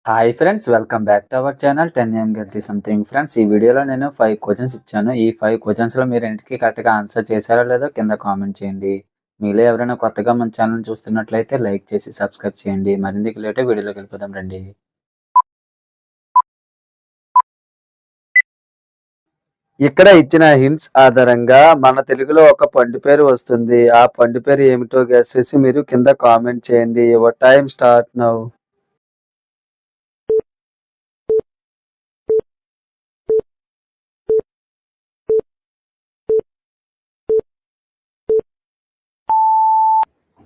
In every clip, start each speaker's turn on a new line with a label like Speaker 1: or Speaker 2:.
Speaker 1: Hi friends, welcome back to our channel 10 AM గెల్తీ something. Friends, ఈ వీడియోలో నేను 5 క్వశ్చన్స్ ఇచ్చాను. ఈ 5 క్వశ్చన్స్లో మీరు ఇంటికి కరెక్ట్గా ఆన్సర్ చేశారో లేదో కింద కామెంట్ చేయండి. మీలో ఎవరైనా కొత్తగా మన ఛానల్ చూస్తున్నట్లయితే లైక్ చేసి సబ్స్క్రైబ్ చేయండి. మరిందుకు లేటే వీడియోలోకి వెళ్ళిపోదాం రండి. ఇక్కడ ఇచ్చిన హింట్స్ ఆధారంగా మన తెలుగులో ఒక పండు పేరు వస్తుంది. ఆ పండు పేరు ఏమిటో గెస్ చేసి మీరు కింద కామెంట్ చేయండి. Your time start now.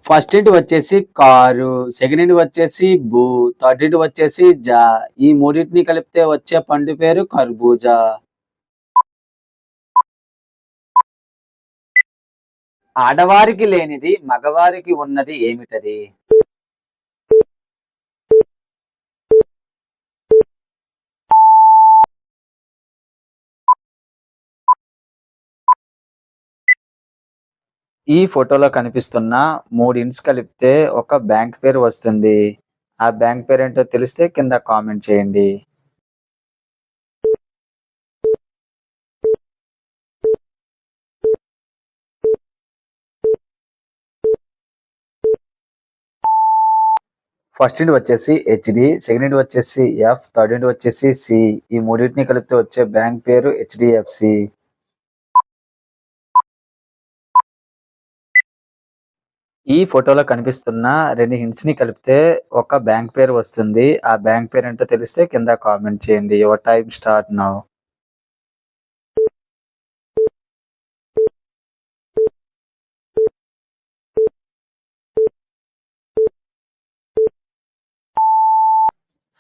Speaker 1: First ఇంటి వచ్చేసి కారు, సెకండ్ ఇంటి వచ్చేసి బూ, థర్డ్ ఇంటి వచ్చేసి జా. ఈ మూడింటిని కలిపితే వచ్చే పండు పేరు కర్బూజా. ఆడవారికి లేనిది మగవారికి ఉన్నది ఏమిటది? ఈ ఫోటోలో కనిపిస్తున్న 3 ఇంట్స్ కలిపితే ఒక బ్యాంక్ పేరు వస్తుంది. ఆ బ్యాంక్ పేరేంటో తెలిస్తే కింద కామెంట్ చేయండి. ఫస్ట్ ఇంటి వచ్చేసి హెచ్డి, సెకండ్ ఇంటి వచ్చేసి ఎఫ్, థర్డ్ ఇంటి వచ్చేసి సి. ఈ మూడింటిని కలిపితే వచ్చే బ్యాంక్ పేరు హెచ్డిఎఫ్సి. ఈ ఫోటోలో కనిపిస్తున్న 2 హింట్స్ ని కలిపితే ఒక బ్యాంక్ పేరు వస్తుంది. ఆ బ్యాంక్ పేరు ఏంటో తెలిస్తే కింద కామెంట్ చేయండి. Your time start now.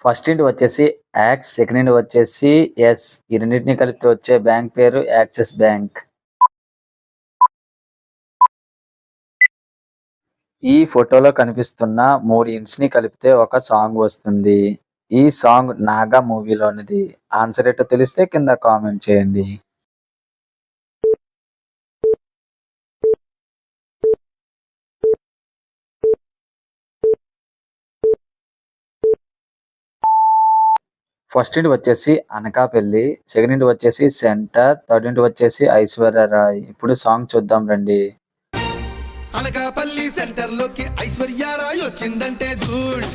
Speaker 1: First ఇంటి వచ్చేసి యాక్స్, సెకండ్ ఇంటి వచ్చేసి ఎస్. ఈ రెండింటిని కలిపితే వచ్చే బ్యాంక్ పేరు యాక్సిస్ బ్యాంక్. ఈ ఫోటోలో కనిపిస్తున్న 3 ఇంట్స్ ని కలిపితే ఒక సాంగ్ వస్తుంది. ఈ సాంగ్ నాగా మూవీలోనిది. ఆన్సర్ ఏంటో తెలిస్తే కింద కామెంట్ చేయండి. ఫస్ట్ ఇంటి వచ్చేసి అనకాపల్లి, సెకండ్ ఇంటి వచ్చేసి సెంటర్, థర్డ్ ఇంటి వచ్చేసి ఐశ్వర్య రాయ్. ఇప్పుడు సాంగ్ చూద్దాం రండి.
Speaker 2: అనకాపల్లి సెంటర్ లోకి ఐశ్వర్య రాయ్ వచ్చిందంటే ధూళ్.